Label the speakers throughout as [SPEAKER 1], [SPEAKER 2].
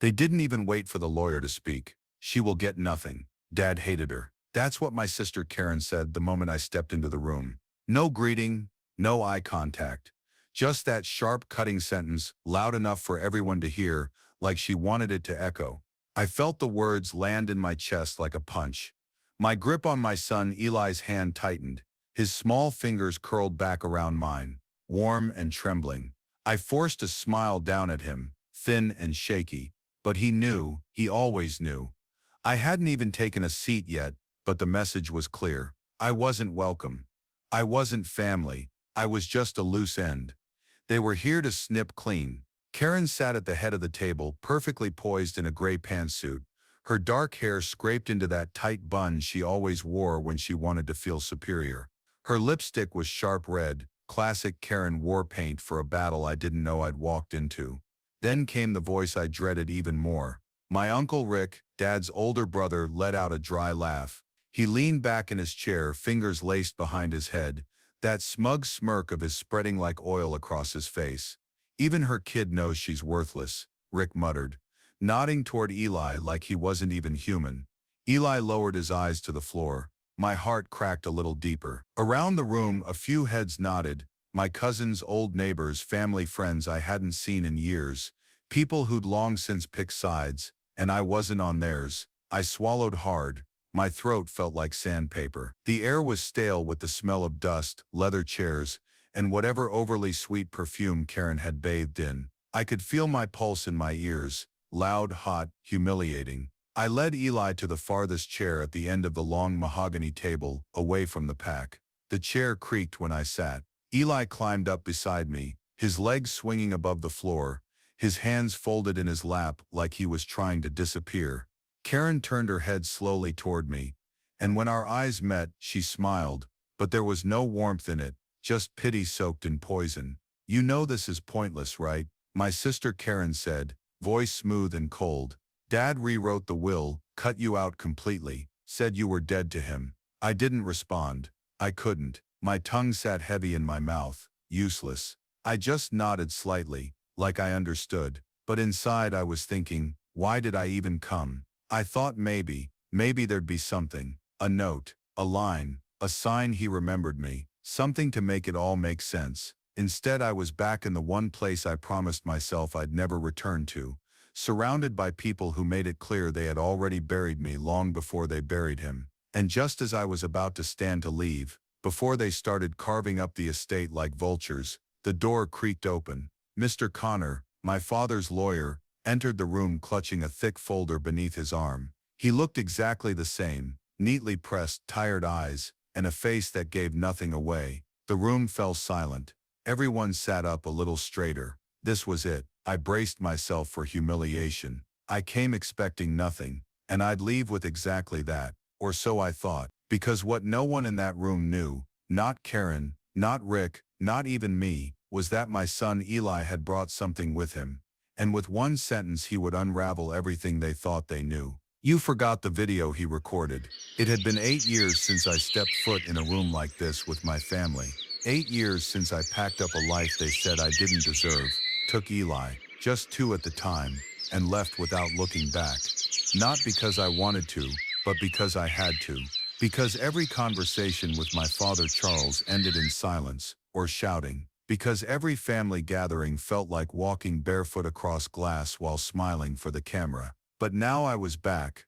[SPEAKER 1] They didn't even wait for the lawyer to speak. She will get nothing. Dad hated her. That's what my sister Karen said the moment I stepped into the room. No greeting, no eye contact. Just that sharp, cutting sentence, loud enough for everyone to hear, like she wanted it to echo. I felt the words land in my chest like a punch. My grip on my son Eli's hand tightened. His small fingers curled back around mine, warm and trembling. I forced a smile down at him, thin and shaky. But he knew, he always knew. I hadn't even taken a seat yet, but the message was clear. I wasn't welcome. I wasn't family. I was just a loose end. They were here to snip clean. Karen sat at the head of the table, perfectly poised in a gray pantsuit. Her dark hair scraped into that tight bun she always wore when she wanted to feel superior. Her lipstick was sharp red, classic Karen war paint for a battle I didn't know I'd walked into. Then came the voice I dreaded even more. My Uncle Rick, Dad's older brother, let out a dry laugh. He leaned back in his chair, fingers laced behind his head, that smug smirk of his spreading like oil across his face. Even her kid knows she's worthless, Rick muttered, nodding toward Eli like he wasn't even human. Eli lowered his eyes to the floor. My heart cracked a little deeper. Around the room, a few heads nodded. My cousins, old neighbors, family friends I hadn't seen in years. People who'd long since picked sides, and I wasn't on theirs. I swallowed hard. My throat felt like sandpaper. The air was stale with the smell of dust, leather chairs, and whatever overly sweet perfume Karen had bathed in. I could feel my pulse in my ears, loud, hot, humiliating. I led Eli to the farthest chair at the end of the long mahogany table, away from the pack. The chair creaked when I sat. Eli climbed up beside me, his legs swinging above the floor, his hands folded in his lap like he was trying to disappear. Karen turned her head slowly toward me, and when our eyes met, she smiled, but there was no warmth in it, just pity soaked in poison. "You know this is pointless, right?" my sister Karen said, voice smooth and cold. "Dad rewrote the will, cut you out completely, said you were dead to him." I didn't respond. I couldn't. My tongue sat heavy in my mouth. Useless. I just nodded slightly, like I understood, but inside I was thinking, why did I even come? I thought maybe there'd be something, a note, a line, a sign he remembered me, something to make it all make sense. Instead, I was back in the one place I promised myself I'd never return to, surrounded by people who made it clear they had already buried me long before they buried him. And just as I was about to stand to leave, before they started carving up the estate like vultures, the door creaked open. Mr. Connor, my father's lawyer, entered the room clutching a thick folder beneath his arm. He looked exactly the same, neatly pressed, tired eyes, and a face that gave nothing away. The room fell silent. Everyone sat up a little straighter. This was it. I braced myself for humiliation. I came expecting nothing, and I'd leave with exactly that, or so I thought, because what no one in that room knew, not Karen, not Rick, not even me, was that my son Eli had brought something with him, and with one sentence he would unravel everything they thought they knew. "You forgot the video," he recorded. It had been 8 years since I stepped foot in a room like this with my family. 8 years since I packed up a life they said I didn't deserve, took Eli, just 2 at the time, and left without looking back. Not because I wanted to, but because I had to. Because every conversation with my father Charles ended in silence, or shouting. Because every family gathering felt like walking barefoot across glass while smiling for the camera. But now I was back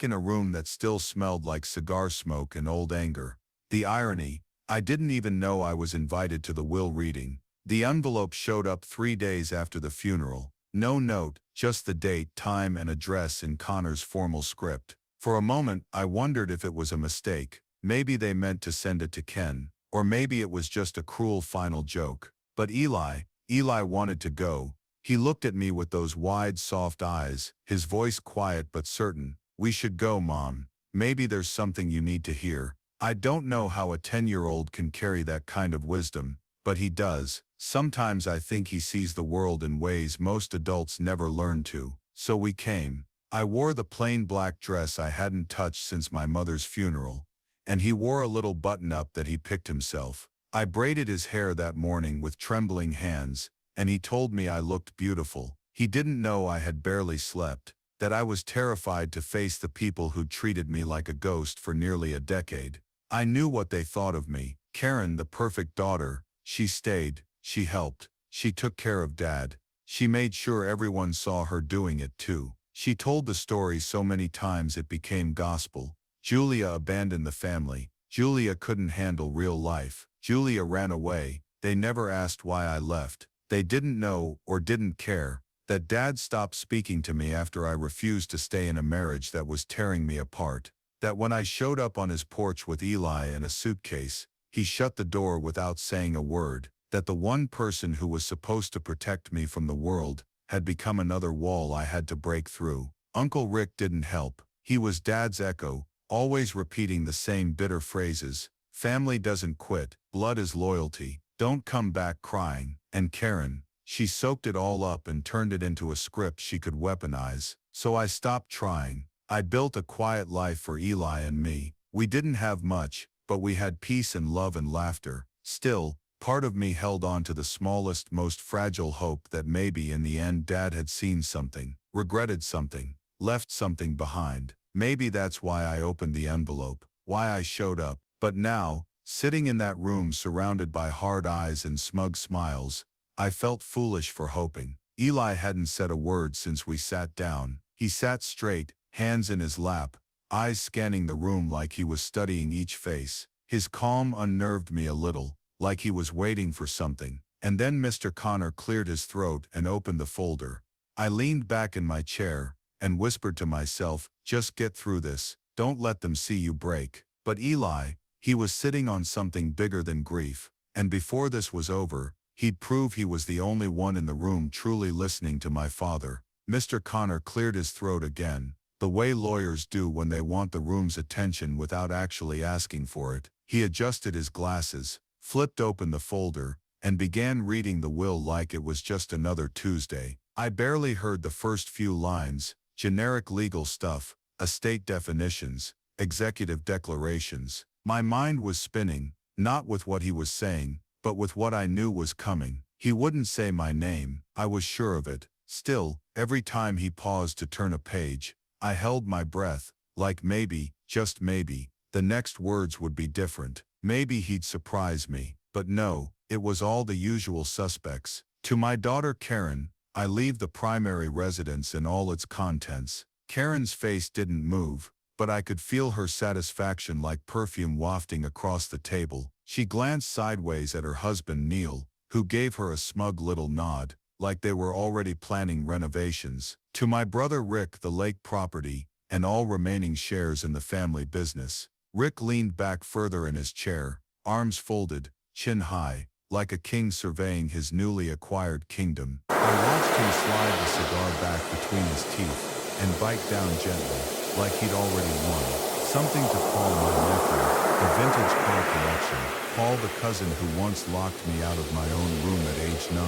[SPEAKER 1] in a room that still smelled like cigar smoke and old anger. The irony, I didn't even know I was invited to the will reading. The envelope showed up 3 days after the funeral. No note, just the date, time, and address in Connor's formal script. For a moment, I wondered if it was a mistake. Maybe they meant to send it to Ken, or maybe it was just a cruel final joke. But Eli wanted to go. He looked at me with those wide, soft eyes, his voice quiet but certain. "We should go, Mom. Maybe there's something you need to hear." I don't know how a 10-year-old can carry that kind of wisdom, but he does. Sometimes I think he sees the world in ways most adults never learn to. So we came. I wore the plain black dress I hadn't touched since my mother's funeral, and he wore a little button-up that he picked himself. I braided his hair that morning with trembling hands, and he told me I looked beautiful. He didn't know I had barely slept, that I was terrified to face the people who'd treated me like a ghost for nearly a decade. I knew what they thought of me. Karen, the perfect daughter, she stayed, she helped, she took care of Dad. She made sure everyone saw her doing it too. She told the story so many times it became gospel. Julia abandoned the family. Julia couldn't handle real life. Julia ran away. They never asked why I left. They didn't know, or didn't care, that Dad stopped speaking to me after I refused to stay in a marriage that was tearing me apart. That when I showed up on his porch with Eli and a suitcase, he shut the door without saying a word. That the one person who was supposed to protect me from the world had become another wall I had to break through. Uncle Rick didn't help. He was Dad's echo, always repeating the same bitter phrases. Family doesn't quit. Blood is loyalty. Don't come back crying. And Karen, she soaked it all up and turned it into a script she could weaponize. So I stopped trying. I built a quiet life for Eli and me. We didn't have much, but we had peace and love and laughter. Still, part of me held on to the smallest, most fragile hope that maybe in the end Dad had seen something, regretted something, left something behind. Maybe that's why I opened the envelope, why I showed up. But now, sitting in that room surrounded by hard eyes and smug smiles, I felt foolish for hoping. Eli hadn't said a word since we sat down. He sat straight, hands in his lap, eyes scanning the room like he was studying each face. His calm unnerved me a little, like he was waiting for something. And then Mr. Connor cleared his throat and opened the folder. I leaned back in my chair and whispered to myself, just get through this. Don't let them see you break. But Eli, he was sitting on something bigger than grief. And before this was over, he'd prove he was the only one in the room truly listening to my father. Mr. Connor cleared his throat again, the way lawyers do when they want the room's attention without actually asking for it. He adjusted his glasses, flipped open the folder, and began reading the will like it was just another Tuesday. I barely heard the first few lines: generic legal stuff, estate definitions, executive declarations. My mind was spinning, not with what he was saying, but with what I knew was coming. He wouldn't say my name, I was sure of it. Still, every time he paused to turn a page, I held my breath, like maybe, just maybe, the next words would be different. Maybe he'd surprise me. But no, it was all the usual suspects. To my daughter Karen, I leave the primary residence and all its contents. Karen's face didn't move, but I could feel her satisfaction like perfume wafting across the table. She glanced sideways at her husband Neil, who gave her a smug little nod, like they were already planning renovations. To my brother Rick, the lake property, and all remaining shares in the family business. Rick leaned back further in his chair, arms folded, chin high, like a king surveying his newly acquired kingdom. I watched him slide the cigar back between his teeth and bite down gently, like he'd already won. Something to call my nephew, the vintage car collection. Paul, the cousin who once locked me out of my own room at age 9,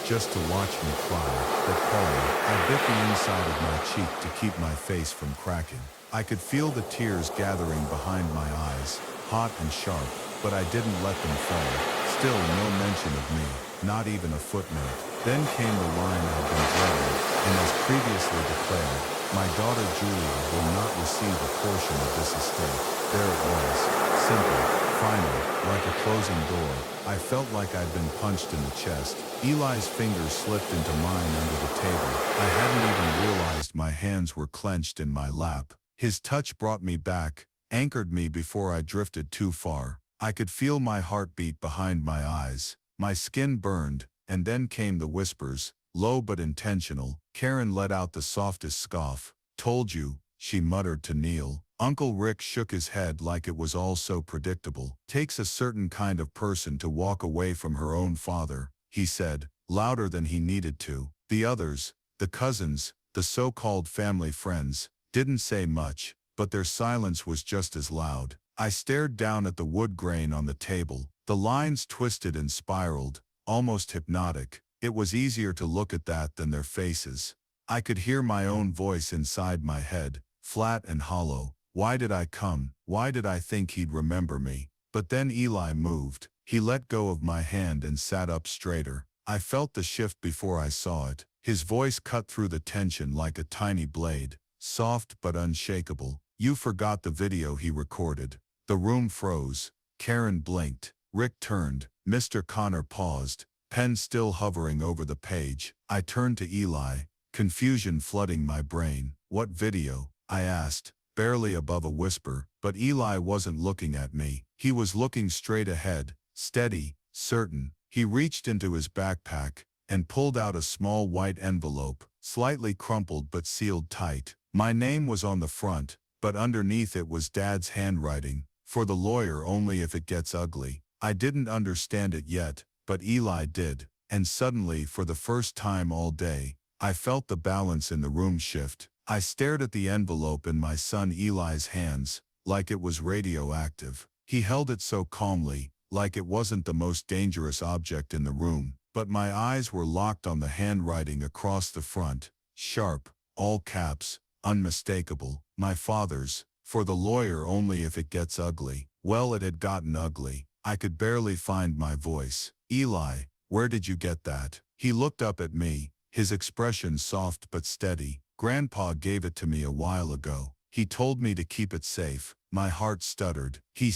[SPEAKER 1] just to watch me cry. That Paul, I bit the inside of my cheek to keep my face from cracking. I could feel the tears gathering behind my eyes, hot and sharp, but I didn't let them fall. Still no mention of me, not even a footnote. Then came the line I'd been dreading, and as previously declared, my daughter Julia will not receive a portion of this estate. There it was, simple, final, like a closing door. I felt like I'd been punched in the chest. Eli's fingers slipped into mine under the table. I hadn't even realized my hands were clenched in my lap. His touch brought me back, anchored me before I drifted too far. I could feel my heart beat behind my eyes. My skin burned, and then came the whispers, low but intentional. Karen let out the softest scoff. Told you, she muttered to Neil. Uncle Rick shook his head like it was all so predictable. Takes a certain kind of person to walk away from her own father, he said, louder than he needed to. The others, the cousins, the so-called family friends, didn't say much, but their silence was just as loud. I stared down at the wood grain on the table. The lines twisted and spiraled, almost hypnotic. It was easier to look at that than their faces. I could hear my own voice inside my head, flat and hollow. Why did I come? Why did I think he'd remember me? But then Eli moved. He let go of my hand and sat up straighter. I felt the shift before I saw it. His voice cut through the tension like a tiny blade, soft but unshakable. "You forgot the video he recorded." The room froze. Karen blinked. Rick turned. Mr. Connor paused, pen still hovering over the page. I turned to Eli, confusion flooding my brain. "What video?" I asked, barely above a whisper, but Eli wasn't looking at me. He was looking straight ahead, steady, certain. He reached into his backpack and pulled out a small white envelope, slightly crumpled but sealed tight. My name was on the front, but underneath it was Dad's handwriting, "For the lawyer only if it gets ugly." I didn't understand it yet, but Eli did, and suddenly, for the first time all day, I felt the balance in the room shift. I stared at the envelope in my son Eli's hands, like it was radioactive. He held it so calmly, like it wasn't the most dangerous object in the room, but my eyes were locked on the handwriting across the front, sharp, all caps, unmistakable. My father's, "For the lawyer only if it gets ugly." Well, it had gotten ugly. I could barely find my voice. "Eli, where did you get that?" He looked up at me, his expression soft but steady. "Grandpa gave it to me a while ago. He told me to keep it safe." My heart stuttered. He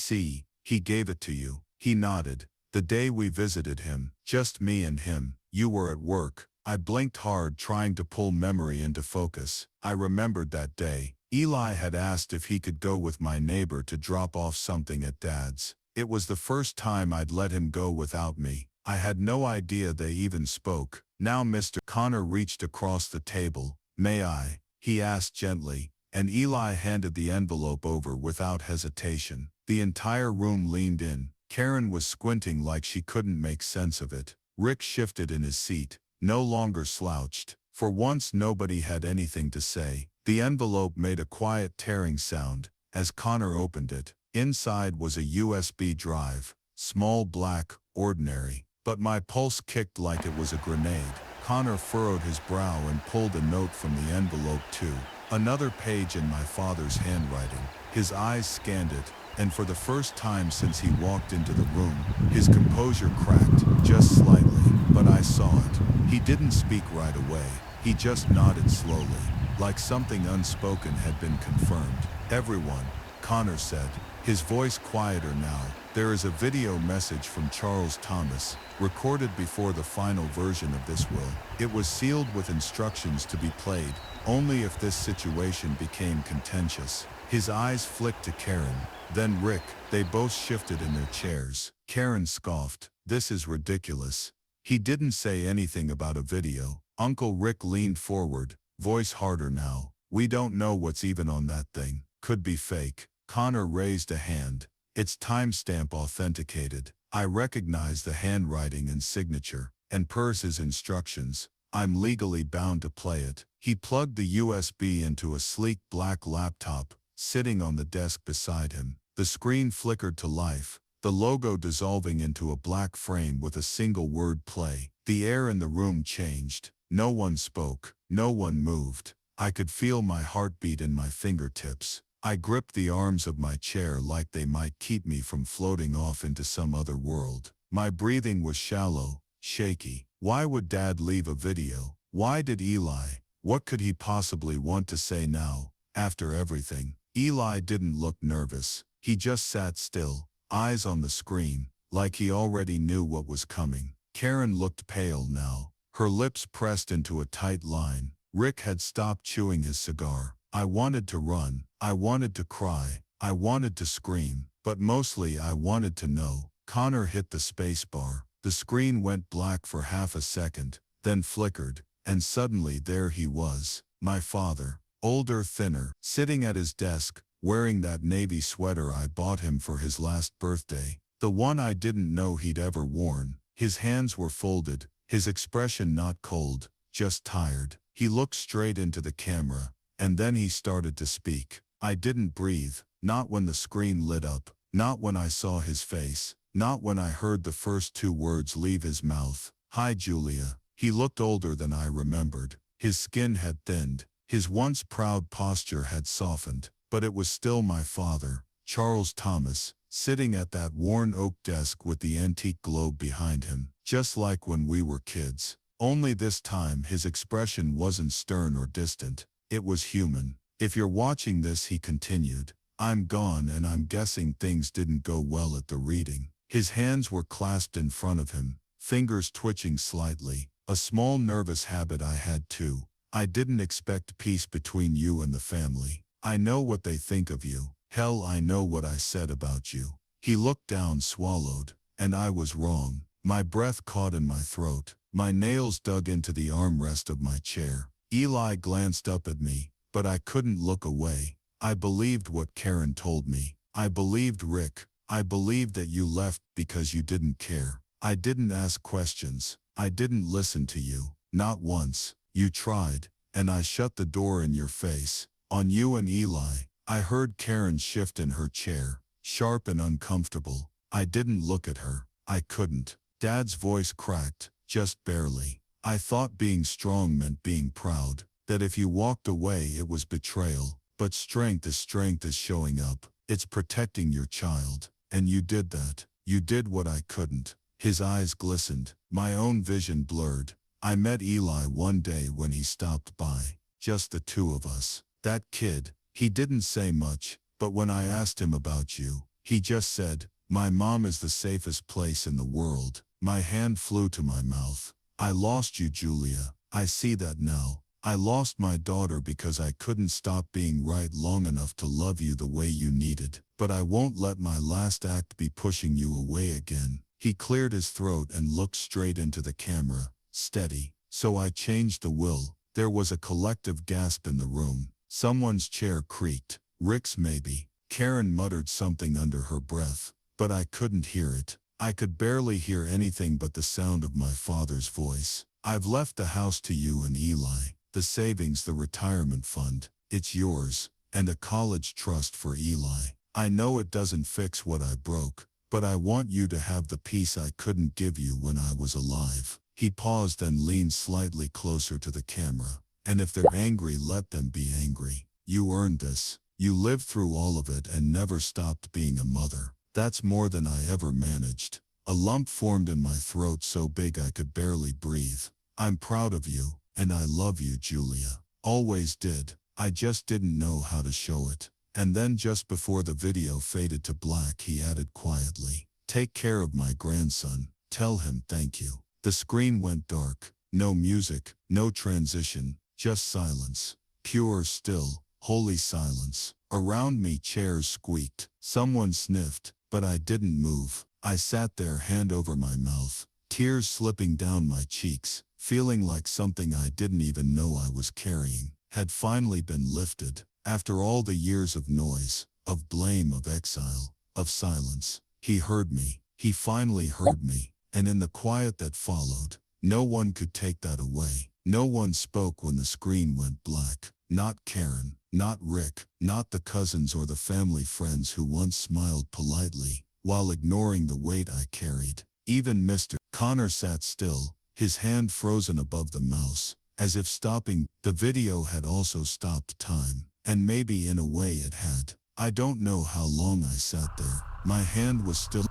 [SPEAKER 1] gave it to you." He nodded. "The day we visited him, just me and him. You were at work." I blinked hard, trying to pull memory into focus. I remembered that day. Eli had asked if he could go with my neighbor to drop off something at Dad's. It was the first time I'd let him go without me. I had no idea they even spoke. Now Mr. Connor reached across the table. "May I?" he asked gently, and Eli handed the envelope over without hesitation. The entire room leaned in. Karen was squinting like she couldn't make sense of it. Rick shifted in his seat, no longer slouched. For once nobody had anything to say. The envelope made a quiet tearing sound as Connor opened it. Inside was a USB drive, small, black, ordinary. But my pulse kicked like it was a grenade. Connor furrowed his brow and pulled a note from the envelope too. Another page in my father's handwriting. His eyes scanned it, and for the first time since he walked into the room, his composure cracked, just slightly, but I saw it. He didn't speak right away. He just nodded slowly, like something unspoken had been confirmed. "Everyone," Connor said, his voice quieter now. "There is a video message from Charles Thomas, recorded before the final version of this will. It was sealed with instructions to be played only if this situation became contentious." His eyes flicked to Karen, then Rick. They both shifted in their chairs. Karen scoffed. "This is ridiculous." He didn't say anything about a video. Uncle Rick leaned forward, voice harder now. "We don't know what's even on that thing. Could be fake." Connor raised a hand. "It's timestamp authenticated. I recognize the handwriting and signature, and per his instructions, I'm legally bound to play it." He plugged the USB into a sleek black laptop, sitting on the desk beside him. The screen flickered to life, the logo dissolving into a black frame with a single word, "play." The air in the room changed. No one spoke. No one moved. I could feel my heartbeat in my fingertips. I gripped the arms of my chair like they might keep me from floating off into some other world. My breathing was shallow, shaky. Why would Dad leave a video? Why did Eli? What could he possibly want to say now, after everything? Eli didn't look nervous. He just sat still, eyes on the screen, like he already knew what was coming. Karen looked pale now, her lips pressed into a tight line. Rick had stopped chewing his cigar. I wanted to run. I wanted to cry. I wanted to scream. But mostly I wanted to know. Connor hit the space bar. The screen went black for half a second, then flickered, and suddenly there he was, my father. Older, thinner, sitting at his desk, wearing that navy sweater I bought him for his last birthday. The one I didn't know he'd ever worn. His hands were folded, his expression not cold, just tired. He looked straight into the camera, and then he started to speak. I didn't breathe, not when the screen lit up, not when I saw his face, not when I heard the first two words leave his mouth. "Hi, Julia." He looked older than I remembered. His skin had thinned, his once proud posture had softened, but it was still my father, Charles Thomas, sitting at that worn oak desk with the antique globe behind him, just like when we were kids.
[SPEAKER 2] Only this time his expression wasn't stern or distant. It was human. If you're watching this, he continued, I'm gone and I'm guessing things didn't go well at the reading. His hands were clasped in front of him, fingers twitching slightly, a small nervous habit I had too. I didn't expect peace between you and the family. I know what they think of you. Hell, I know what I said about you. He looked down, swallowed, and I was wrong. My breath caught in my throat. My nails dug into the armrest of my chair. Eli glanced up at me, but I couldn't look away. I believed what Karen told me. I believed Rick. I believed that you left because you didn't care. I didn't ask questions. I didn't listen to you. Not once. You tried, and I shut the door in your face. On you and Eli. I heard Karen shift in her chair, sharp and uncomfortable. I didn't look at her. I couldn't. Dad's voice cracked, just barely. I thought being strong meant being proud, that if you walked away it was betrayal. But strength is showing up. It's protecting your child. And you did that. You did what I couldn't. His eyes glistened. My own vision blurred. I met Eli one day when he stopped by. Just the two of us. That kid, he didn't say much, but when I asked him about you, he just said, my mom is the safest place in the world. My hand flew to my mouth. I lost you, Julia. I see that now. I lost my daughter because I couldn't stop being right long enough to love you the way you needed. But I won't let my last act be pushing you away again. He cleared his throat and looked straight into the camera, steady. So I changed the will. There was a collective gasp in the room. Someone's chair creaked. Rick's maybe. Karen muttered something under her breath, but I couldn't hear it. I could barely hear anything but the sound of my father's voice. I've left the house to you and Eli. The savings, the retirement fund, it's yours, and a college trust for Eli. I know it doesn't fix what I broke, but I want you to have the peace I couldn't give you when I was alive. He paused and leaned slightly closer to the camera. And if they're angry, let them be angry. You earned this. You lived through all of it and never stopped being a mother. That's more than I ever managed. A lump formed in my throat so big I could barely breathe. I'm proud of you. And I love you, Julia. Always did. I just didn't know how to show it. And then just before the video faded to black, he added quietly, take care of my grandson. Tell him thank you. The screen went dark. No music, no transition, just silence. Pure, still, holy silence. Around me chairs squeaked. Someone sniffed, but I didn't move. I sat there, hand over my mouth, tears slipping down my cheeks, feeling like something I didn't even know I was carrying had finally been lifted. After all the years of noise, of blame, of exile, of silence, he heard me. He finally heard me. And in the quiet that followed, no one could take that away. No one spoke when the screen went black. Not Karen, not Rick, not the cousins or the family friends who once smiled politely while ignoring the weight I carried. Even Mr. Connor sat still, his hand frozen above the mouse, as if stopping. The video had also stopped time, and maybe in a way it had. I don't know how long I sat there. My hand was still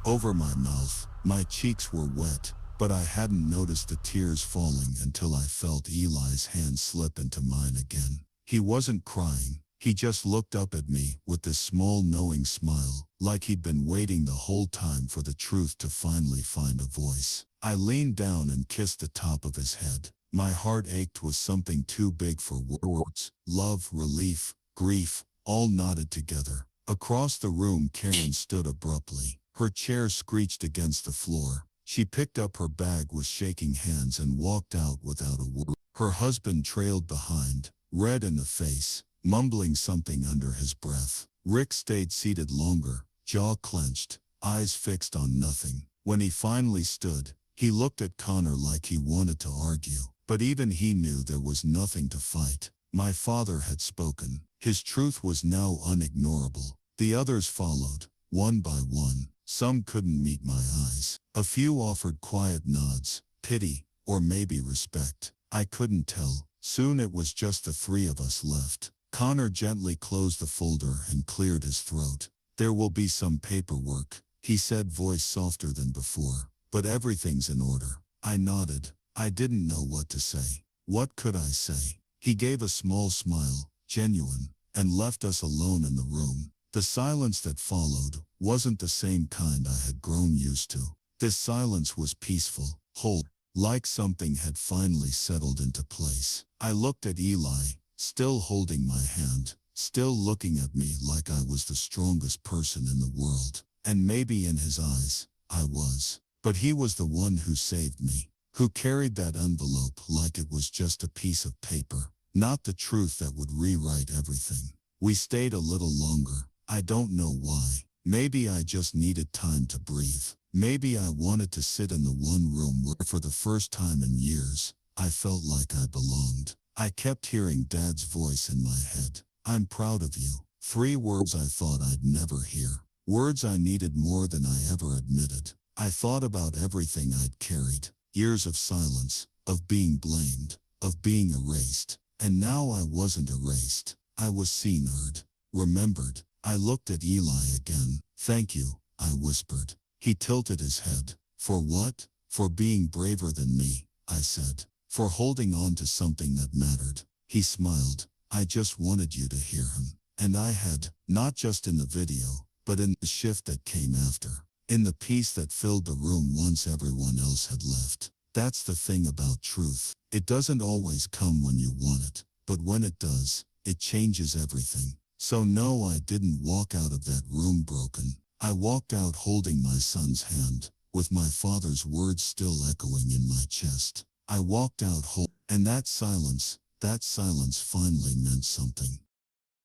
[SPEAKER 2] over my mouth. My cheeks were wet, but I hadn't noticed the tears falling until I felt Eli's hand slip into mine again. He wasn't crying. He just looked up at me with this small knowing smile, like he'd been waiting the whole time for the truth to finally find a voice. I leaned down and kissed the top of his head. My heart ached with something too big for words. Love, relief, grief, all knotted together. Across the room, Karen stood abruptly. Her chair screeched against the floor. She picked up her bag with shaking hands and walked out without a word. Her husband trailed behind, red in the face, mumbling something under his breath. Rick stayed seated longer, jaw clenched, eyes fixed on nothing. When he finally stood, he looked at Connor like he wanted to argue, but even he knew there was nothing to fight. My father had spoken. His truth was now unignorable. The others followed, one by one. Some couldn't meet my eyes. A few offered quiet nods, pity, or maybe respect. I couldn't tell. Soon it was just the three of us left. Connor gently closed the folder and cleared his throat. There will be some paperwork, he said, voice softer than before, but everything's in order. I nodded. I didn't know what to say. What could I say? He gave a small smile, genuine, and left us alone in the room. The silence that followed wasn't the same kind I had grown used to. This silence was peaceful, whole, like something had finally settled into place. I looked at Eli, still holding my hand, still looking at me like I was the strongest person in the world. And maybe in his eyes, I was. But he was the one who saved me, who carried that envelope like it was just a piece of paper, not the truth that would rewrite everything. We stayed a little longer. I don't know why. Maybe I just needed time to breathe. Maybe I wanted to sit in the one room where for the first time in years, I felt like I belonged. I kept hearing Dad's voice in my head. I'm proud of you. 3 words I thought I'd never hear. Words I needed more than I ever admitted. I thought about everything I'd carried. Years of silence, of being blamed, of being erased. And now I wasn't erased. I was seen, heard, remembered. I looked at Eli again. Thank you, I whispered. He tilted his head. For what? For being braver than me, I said. For holding on to something that mattered. He smiled. I just wanted you to hear him. And I had, not just in the video, but in the shift that came after. In the peace that filled the room once everyone else had left. That's the thing about truth. It doesn't always come when you want it. But when it does, it changes everything. So no, I didn't walk out of that room broken. I walked out holding my son's hand, with my father's words still echoing in my chest. I walked out whole, and that silence finally meant something.